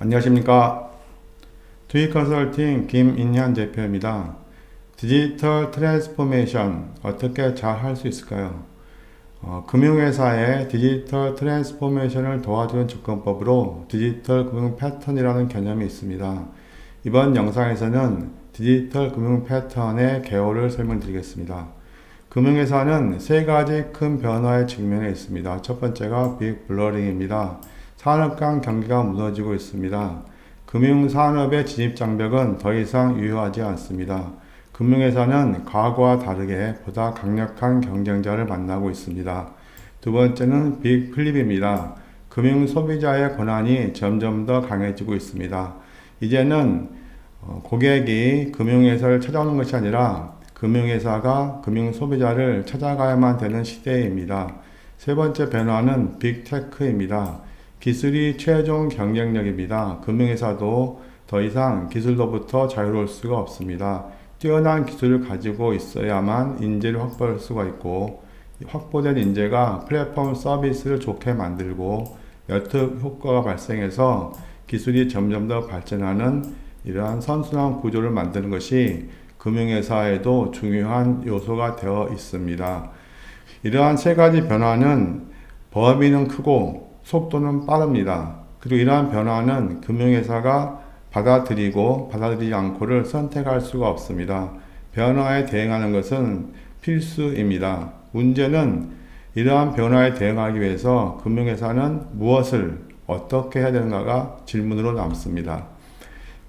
안녕하십니까. 투익컨설팅 김인현 대표입니다. 디지털 트랜스포메이션 어떻게 잘 할 수 있을까요? 금융회사의 디지털 트랜스포메이션을 도와주는 접근법으로 디지털 금융 패턴이라는 개념이 있습니다. 이번 영상에서는 디지털 금융 패턴의 개요를 설명드리겠습니다. 금융회사는 세 가지 큰 변화에 직면해 있습니다. 첫 번째가 빅 블러링입니다. 산업 간 경계가 무너지고 있습니다. 금융산업의 진입장벽은 더 이상 유효하지 않습니다. 금융회사는 과거와 다르게 보다 강력한 경쟁자를 만나고 있습니다. 두 번째는 빅 플립입니다. 금융소비자의 권한이 점점 더 강해지고 있습니다. 이제는 고객이 금융회사를 찾아오는 것이 아니라 금융회사가 금융소비자를 찾아가야만 되는 시대입니다. 세 번째 변화는 빅테크입니다. 기술이 최종 경쟁력입니다. 금융회사도 더 이상 기술로부터 자유로울 수가 없습니다. 뛰어난 기술을 가지고 있어야만 인재를 확보할 수가 있고, 확보된 인재가 플랫폼 서비스를 좋게 만들고 여특 효과가 발생해서 기술이 점점 더 발전하는 이러한 선순환 구조를 만드는 것이 금융회사에도 중요한 요소가 되어 있습니다. 이러한 세 가지 변화는 범위는 크고 속도는 빠릅니다. 그리고 이러한 변화는 금융회사가 받아들이고 받아들이지 않고를 선택할 수가 없습니다. 변화에 대응하는 것은 필수입니다. 문제는 이러한 변화에 대응하기 위해서 금융회사는 무엇을 어떻게 해야 되는가가 질문으로 남습니다.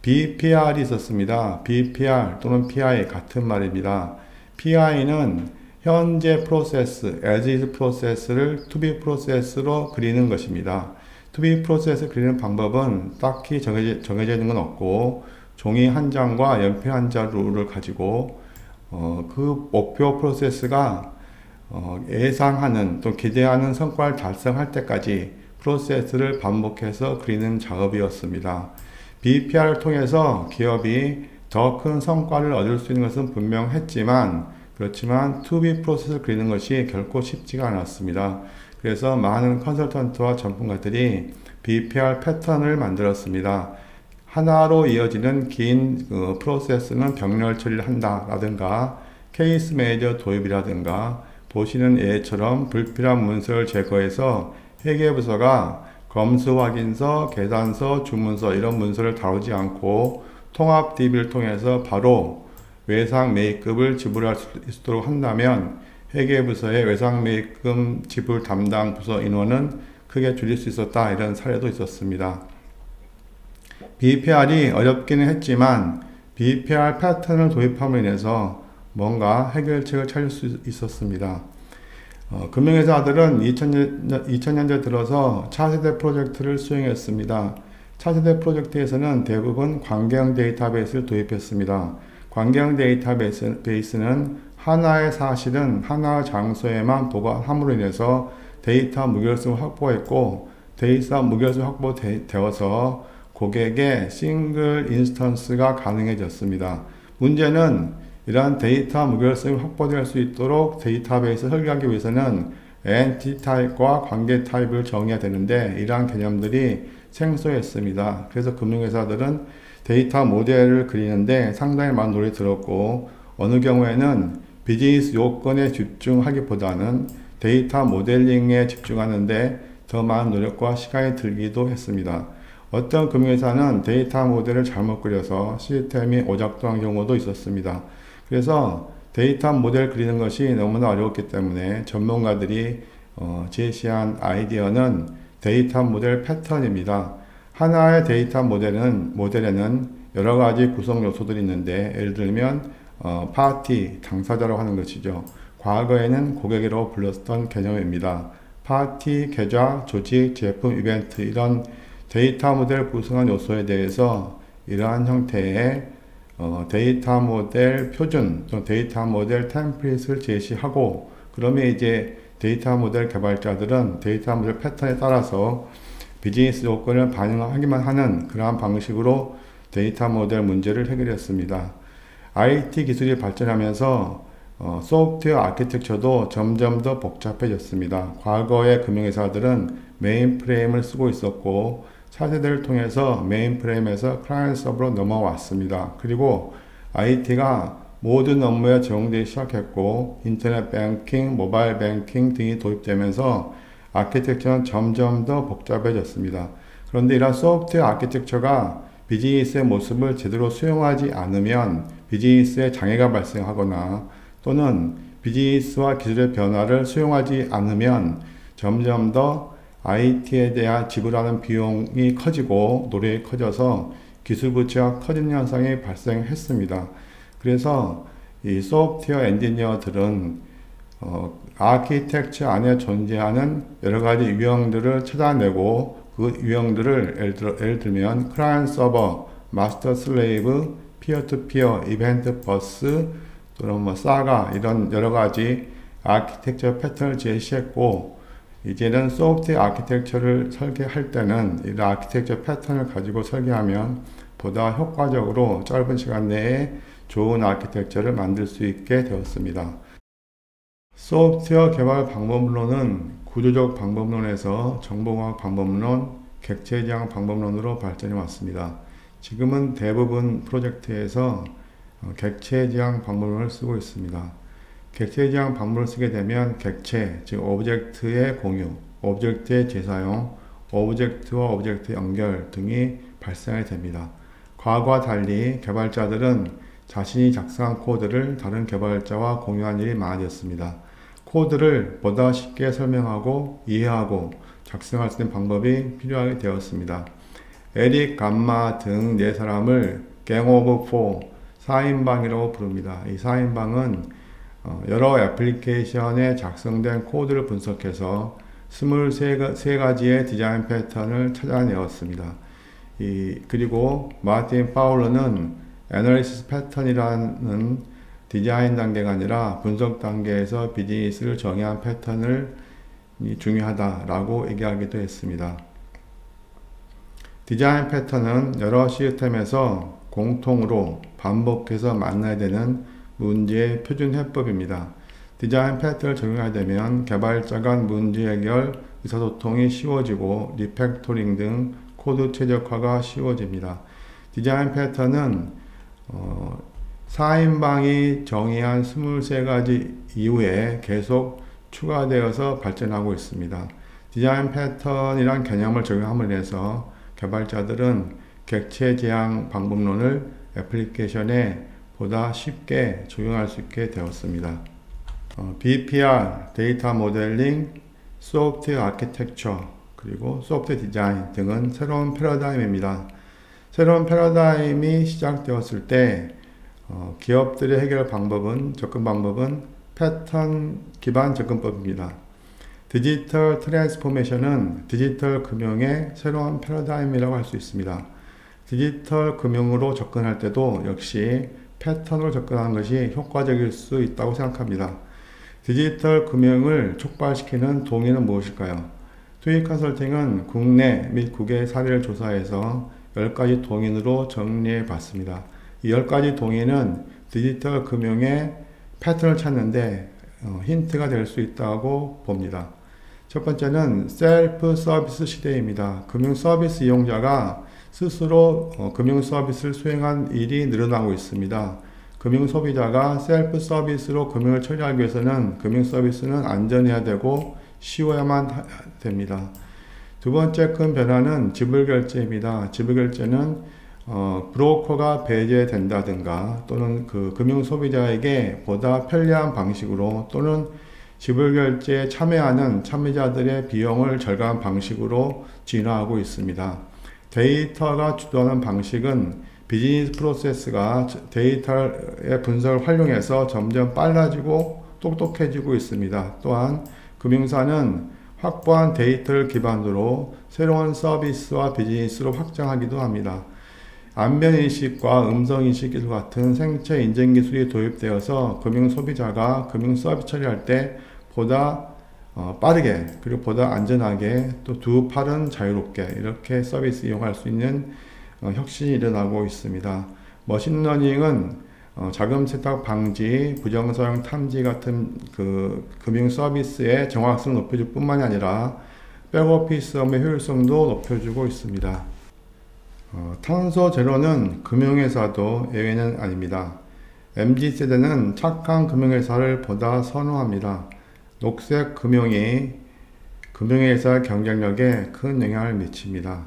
BPR이 있었습니다. BPR 또는 PI 같은 말입니다. PI는 현재 프로세스, as is 프로세스를 to be 프로세스로 그리는 것입니다. to be 프로세스 그리는 방법은 딱히 정해져 있는 건 없고, 종이 한 장과 연필 한 자루를 가지고 그 목표 프로세스가 예상하는 또 기대하는 성과를 달성할 때까지 프로세스를 반복해서 그리는 작업이었습니다. BPR을 통해서 기업이 더 큰 성과를 얻을 수 있는 것은 분명했지만, 그렇지만 to be 프로세스를 그리는 것이 결코 쉽지가 않았습니다. 그래서 많은 컨설턴트와 전문가들이 BPR 패턴을 만들었습니다. 하나로 이어지는 긴 프로세스는 병렬 처리를 한다 라든가 케이스 매니저 도입이라든가, 보시는 예처럼 불필요한 문서를 제거해서 회계부서가 검수 확인서, 계산서, 주문서 이런 문서를 다루지 않고 통합 DB를 통해서 바로 외상 매입금을 지불할 수 있도록 한다면 회계부서의 외상 매입금 지불 담당 부서 인원은 크게 줄일 수 있었다, 이런 사례도 있었습니다. BPR이 어렵기는 했지만 BPR 패턴을 도입함으로 인해서 뭔가 해결책을 찾을 수 있었습니다. 금융회사들은 2000년대 들어서 차세대 프로젝트를 수행했습니다. 차세대 프로젝트에서는 대부분 관계형 데이터베이스를 도입했습니다. 관계형 데이터베이스는 하나의 사실은 하나의 장소에만 보관함으로 인해서 데이터 무결성을 확보했고, 데이터 무결성이 확보되어서 고객의 싱글 인스턴스가 가능해졌습니다. 문제는 이러한 데이터 무결성이 확보될 수 있도록 데이터베이스를 설계하기 위해서는 엔티티 타입과 관계 타입을 정해야 되는데, 이러한 개념들이 생소했습니다. 그래서 금융회사들은 데이터 모델을 그리는데 상당히 많은 노력이 들었고, 어느 경우에는 비즈니스 요건에 집중하기보다는 데이터 모델링에 집중하는데 더 많은 노력과 시간이 들기도 했습니다. 어떤 금융회사는 데이터 모델을 잘못 그려서 시스템이 오작동한 경우도 있었습니다. 그래서 데이터 모델 그리는 것이 너무나 어려웠기 때문에 전문가들이 제시한 아이디어는 데이터 모델 패턴입니다. 하나의 데이터 모델에는 여러 가지 구성 요소들이 있는데, 예를 들면 파티, 당사자라고 하는 것이죠. 과거에는 고객이라고 불렀던 개념입니다. 파티, 계좌, 조직, 제품, 이벤트, 이런 데이터 모델 구성한 요소에 대해서 이러한 형태의 데이터 모델 표준, 또 데이터 모델 템플릿을 제시하고, 그러면 이제 데이터 모델 개발자들은 데이터 모델 패턴에 따라서 비즈니스 요건을 반영하기만 하는 그러한 방식으로 데이터 모델 문제를 해결했습니다. IT 기술이 발전하면서 소프트웨어 아키텍처도 점점 더 복잡해졌습니다. 과거의 금융회사들은 메인프레임을 쓰고 있었고, 차세대를 통해서 메인프레임에서 클라이언트 서버로 넘어왔습니다. 그리고 IT가 모든 업무에 적용되기 시작했고 인터넷 뱅킹, 모바일 뱅킹 등이 도입되면서 아키텍처는 점점 더 복잡해졌습니다. 그런데 이러한 소프트웨어 아키텍처가 비즈니스의 모습을 제대로 수용하지 않으면 비즈니스에 장애가 발생하거나 또는 비즈니스와 기술의 변화를 수용하지 않으면 점점 더 IT에 대한 지불하는 비용이 커지고 노력이 커져서 기술 부채가 커지는 현상이 발생했습니다. 그래서 이 소프트웨어 엔지니어들은 아키텍처 안에 존재하는 여러 가지 유형들을 찾아내고 그 유형들을 예를 들면 클라이언트 서버, 마스터 슬레이브, 피어-투-피어, 이벤트 버스 또는 뭐 사가 이런 여러 가지 아키텍처 패턴을 제시했고 이제는 소프트웨어 아키텍처를 설계할 때는 이런 아키텍처 패턴을 가지고 설계하면 보다 효과적으로 짧은 시간 내에 좋은 아키텍처를 만들 수 있게 되었습니다. 소프트웨어 개발 방법론은 구조적 방법론에서 정보공학 방법론, 객체지향 방법론으로 발전해 왔습니다. 지금은 대부분 프로젝트에서 객체지향 방법론을 쓰고 있습니다. 객체지향 방법을 쓰게 되면 객체, 즉 오브젝트의 공유, 오브젝트의 재사용, 오브젝트와 오브젝트 연결 등이 발생하게 됩니다. 과거와 달리 개발자들은 자신이 작성한 코드를 다른 개발자와 공유한 일이 많아졌습니다. 코드를 보다 쉽게 설명하고 이해하고 작성할 수 있는 방법이 필요하게 되었습니다. 에릭 감마 등 4사람을 갱 오브 4, 4인방이라고 부릅니다. 이 4인방은 여러 애플리케이션에 작성된 코드를 분석해서 23가지의 디자인 패턴을 찾아내었습니다. 그리고 마틴 파울러는 애널리시스 패턴이라는 디자인 단계가 아니라 분석 단계에서 비즈니스를 정의한 패턴을 중요하다라고 얘기하기도 했습니다. 디자인 패턴은 여러 시스템에서 공통으로 반복해서 만나야 되는 문제의 표준 해법입니다. 디자인 패턴을 적용하게 되면 개발자 간 문제 해결, 의사소통이 쉬워지고 리팩토링 등 코드 최적화가 쉬워집니다. 디자인 패턴은 4인방이 정의한 23가지 이후에 계속 추가되어서 발전하고 있습니다. 디자인 패턴이란 개념을 적용함으로 인해서 개발자들은 객체 지향 방법론을 애플리케이션에 보다 쉽게 적용할 수 있게 되었습니다. BPR, 데이터 모델링, 소프트웨어 아키텍처, 그리고 소프트웨어 디자인 등은 새로운 패러다임입니다. 새로운 패러다임이 시작되었을 때 기업들의 해결 방법은, 접근 방법은 패턴 기반 접근법입니다. 디지털 트랜스포메이션은 디지털 금융의 새로운 패러다임이라고 할 수 있습니다. 디지털 금융으로 접근할 때도 역시 패턴으로 접근하는 것이 효과적일 수 있다고 생각합니다. 디지털 금융을 촉발시키는 동인은 무엇일까요? 투익 컨설팅은 국내 및 국외 사례를 조사해서 10가지 동인으로 정리해 봤습니다. 이 10가지 동인은 디지털 금융의 패턴을 찾는데 힌트가 될 수 있다고 봅니다. 첫 번째는 셀프 서비스 시대입니다. 금융 서비스 이용자가 스스로 금융 서비스를 수행한 일이 늘어나고 있습니다. 금융 소비자가 셀프 서비스로 금융을 처리하기 위해서는 금융 서비스는 안전해야 되고 쉬워야만 됩니다. 두 번째 큰 변화는 지불결제입니다. 지불결제는 브로커가 배제된다든가 또는 그 금융 소비자에게 보다 편리한 방식으로 또는 지불결제에 참여하는 참여자들의 비용을 절감한 방식으로 진화하고 있습니다. 데이터가 주도하는 방식은 비즈니스 프로세스가 데이터의 분석을 활용해서 점점 빨라지고 똑똑해지고 있습니다. 또한 금융사는 확보한 데이터를 기반으로 새로운 서비스와 비즈니스로 확장하기도 합니다. 안면인식과 음성인식 기술 같은 생체 인증 기술이 도입되어서 금융 소비자가 금융 서비스 처리할 때 보다 빠르게 그리고 보다 안전하게 또 두 팔은 자유롭게 이렇게 서비스 이용할 수 있는 혁신이 일어나고 있습니다. 머신러닝은 자금 세탁 방지, 부정사용 탐지 같은 그 금융 서비스의 정확성을 높여줄 뿐만이 아니라 백오피스 업무의 효율성도 높여주고 있습니다. 탄소 제로는 금융회사도 예외는 아닙니다. MZ세대는 착한 금융회사를 보다 선호합니다. 녹색 금융이 금융회사 경쟁력에 큰 영향을 미칩니다.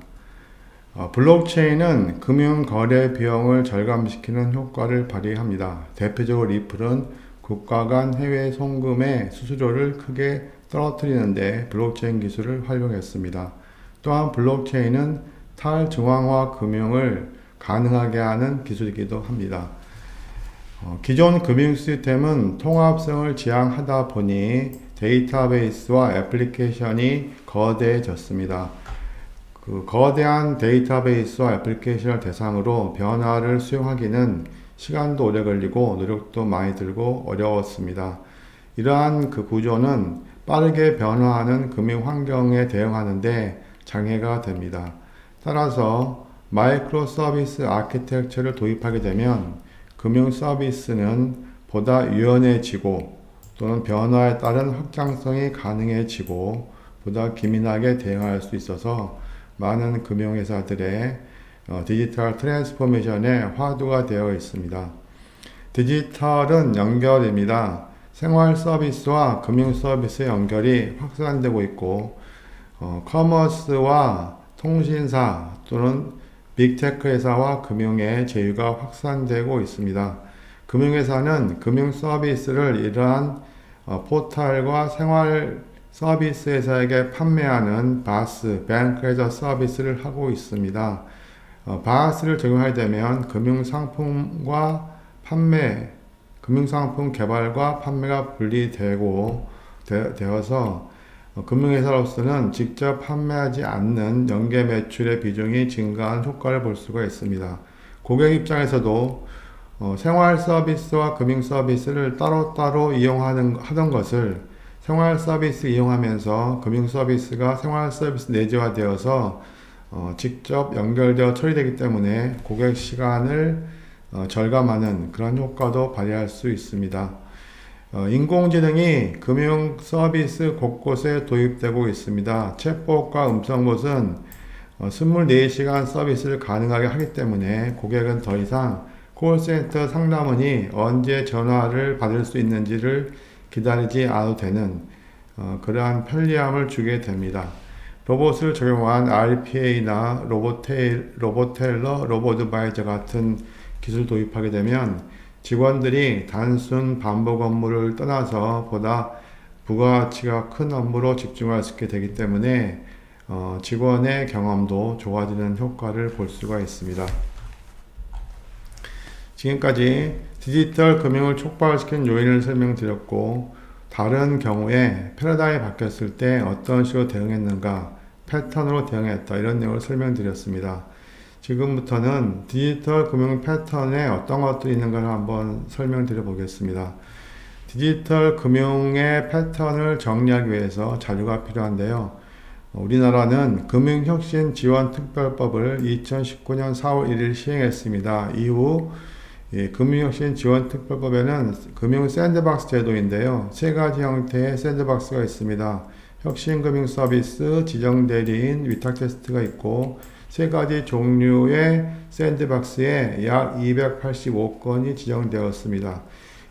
블록체인은 금융거래 비용을 절감시키는 효과를 발휘합니다. 대표적으로 리플은 국가 간 해외 송금의 수수료를 크게 떨어뜨리는데 블록체인 기술을 활용했습니다. 또한 블록체인은 탈중앙화 금융을 가능하게 하는 기술이기도 합니다. 기존 금융 시스템은 통합성을 지향하다 보니 데이터베이스와 애플리케이션이 거대해졌습니다. 거대한 데이터베이스와 애플리케이션을 대상으로 변화를 수용하기는 시간도 오래 걸리고 노력도 많이 들고 어려웠습니다. 이러한 구조는 빠르게 변화하는 금융 환경에 대응하는 데 장애가 됩니다. 따라서 마이크로 서비스 아키텍처를 도입하게 되면 금융 서비스는 보다 유연해지고 또는 변화에 따른 확장성이 가능해지고 보다 기민하게 대응할 수 있어서 많은 금융회사들의 디지털 트랜스포메이션의 화두가 되어 있습니다. 디지털은 연결입니다. 생활 서비스와 금융 서비스의 연결이 확산되고 있고 커머스와 통신사 또는 빅테크 회사와 금융의 제휴가 확산되고 있습니다. 금융회사는 금융 서비스를 이러한 포털과 생활 서비스 회사에게 판매하는 바스, Bank as a Service를 하고 있습니다. 바스를 적용하게 되면 금융상품 개발과 판매가 분리되어서 금융회사로서는 직접 판매하지 않는 연계 매출의 비중이 증가한 효과를 볼 수가 있습니다. 고객 입장에서도 생활 서비스와 금융 서비스를 따로따로 하던 것을 생활 서비스 이용하면서 금융 서비스가 생활 서비스 내재화되어서 직접 연결되어 처리되기 때문에 고객 시간을 절감하는 그런 효과도 발휘할 수 있습니다. 인공지능이 금융 서비스 곳곳에 도입되고 있습니다. 챗봇과 음성봇은 24시간 서비스를 가능하게 하기 때문에 고객은 더 이상 콜센터 상담원이 언제 전화를 받을 수 있는지를 기다리지 않아도 되는 그러한 편리함을 주게 됩니다. 로봇을 적용한 RPA나 로봇텔러, 로봇어드바이저 같은 기술을 도입하게 되면 직원들이 단순 반복 업무를 떠나서 보다 부가가치가 큰 업무로 집중할 수 있게 되기 때문에 직원의 경험도 좋아지는 효과를 볼 수가 있습니다. 지금까지 디지털 금융을 촉발시킨 요인을 설명드렸고 다른 경우에 패러다임이 바뀌었을 때 어떤 식으로 대응했는가, 패턴으로 대응했다 이런 내용을 설명드렸습니다. 지금부터는 디지털 금융 패턴에 어떤 것들이 있는가를 한번 설명드려 보겠습니다. 디지털 금융의 패턴을 정리하기 위해서 자료가 필요한데요. 우리나라는 금융혁신지원특별법을 2019년 4월 1일 시행했습니다. 이후 금융혁신지원특별법에는 금융샌드박스 제도인데요. 세 가지 형태의 샌드박스가 있습니다. 혁신금융서비스, 지정대리인, 위탁테스트가 있고 세 가지 종류의 샌드박스에 약 285건이 지정되었습니다.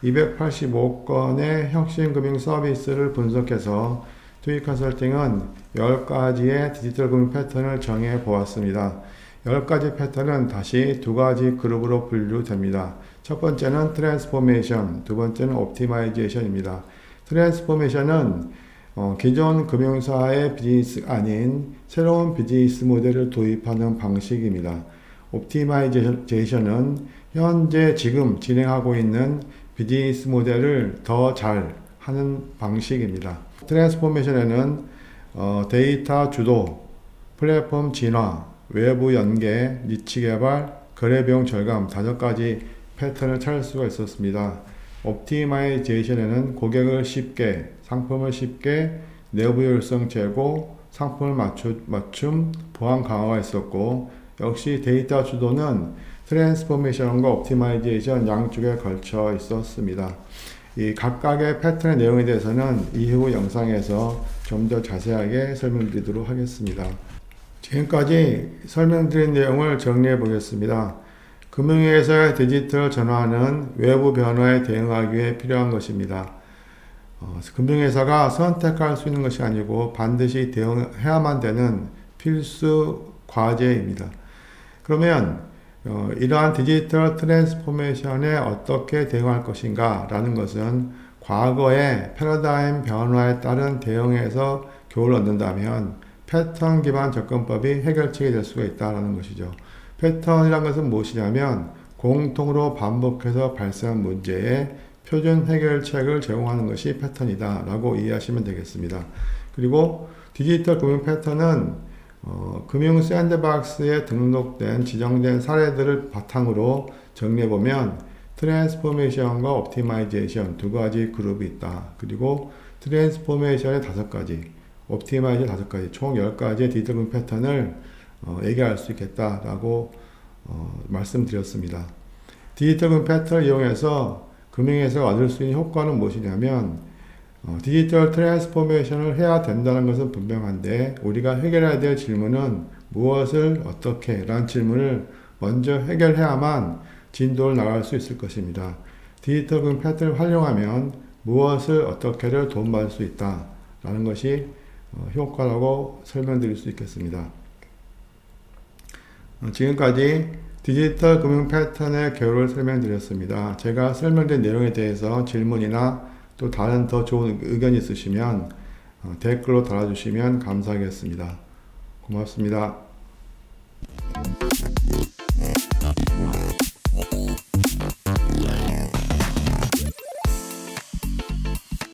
285건의 혁신금융 서비스를 분석해서 투이컨설팅은 10가지의 디지털 금융 패턴을 정해 보았습니다. 10가지 패턴은 다시 두 가지 그룹으로 분류됩니다. 첫 번째는 트랜스포메이션, 두 번째는 옵티마이제이션입니다. 트랜스포메이션은 기존 금융사의 비즈니스 아닌 새로운 비즈니스 모델을 도입하는 방식입니다. 옵티마이제이션은 현재 지금 진행하고 있는 비즈니스 모델을 더 잘 하는 방식입니다. 트랜스포메이션에는 데이터 주도, 플랫폼 진화, 외부 연계, 니치 개발, 거래 비용 절감 5가지 패턴을 찾을 수가 있었습니다. 옵티마이제이션에는 고객을 쉽게, 상품을 쉽게, 내부 효율성 제고, 상품을 맞춤, 보안 강화가 있었고 역시 데이터 주도는 트랜스포메이션과 옵티마이제이션 양쪽에 걸쳐 있었습니다. 이 각각의 패턴의 내용에 대해서는 이후 영상에서 좀 더 자세하게 설명드리도록 하겠습니다. 지금까지 설명드린 내용을 정리해 보겠습니다. 금융회사의 디지털 전환은 외부 변화에 대응하기 위해 필요한 것입니다. 금융회사가 선택할 수 있는 것이 아니고 반드시 대응해야만 되는 필수 과제입니다. 그러면 이러한 디지털 트랜스포메이션에 어떻게 대응할 것인가 라는 것은 과거의 패러다임 변화에 따른 대응에서 교훈을 얻는다면 패턴 기반 접근법이 해결책이 될 수가 있다는 것이죠. 패턴이란 것은 무엇이냐면 공통으로 반복해서 발생한 문제에 표준 해결책을 제공하는 것이 패턴이다 라고 이해하시면 되겠습니다. 그리고 디지털 금융 패턴은 금융 샌드박스에 등록된 지정된 사례들을 바탕으로 정리해보면 트랜스포메이션과 옵티마이제이션 두 가지 그룹이 있다. 그리고 트랜스포메이션의 5가지, 옵티마이제이션 5가지, 총 10가지의 디지털 금융 패턴을 얘기할 수 있겠다라고 말씀드렸습니다. 디지털 금융 패턴을 이용해서 금융에서 얻을 수 있는 효과는 무엇이냐면 디지털 트랜스포메이션을 해야 된다는 것은 분명한데 우리가 해결해야 될 질문은 무엇을 어떻게 라는 질문을 먼저 해결해야만 진도를 나갈 수 있을 것입니다. 디지털 금융 패턴을 활용하면 무엇을 어떻게를 도움받을 수 있다 라는 것이 효과라고 설명드릴 수 있겠습니다. 지금까지 디지털 금융 패턴의 개요를 설명드렸습니다. 제가 설명드린 내용에 대해서 질문이나 또 다른 더 좋은 의견이 있으시면 댓글로 달아주시면 감사하겠습니다. 고맙습니다.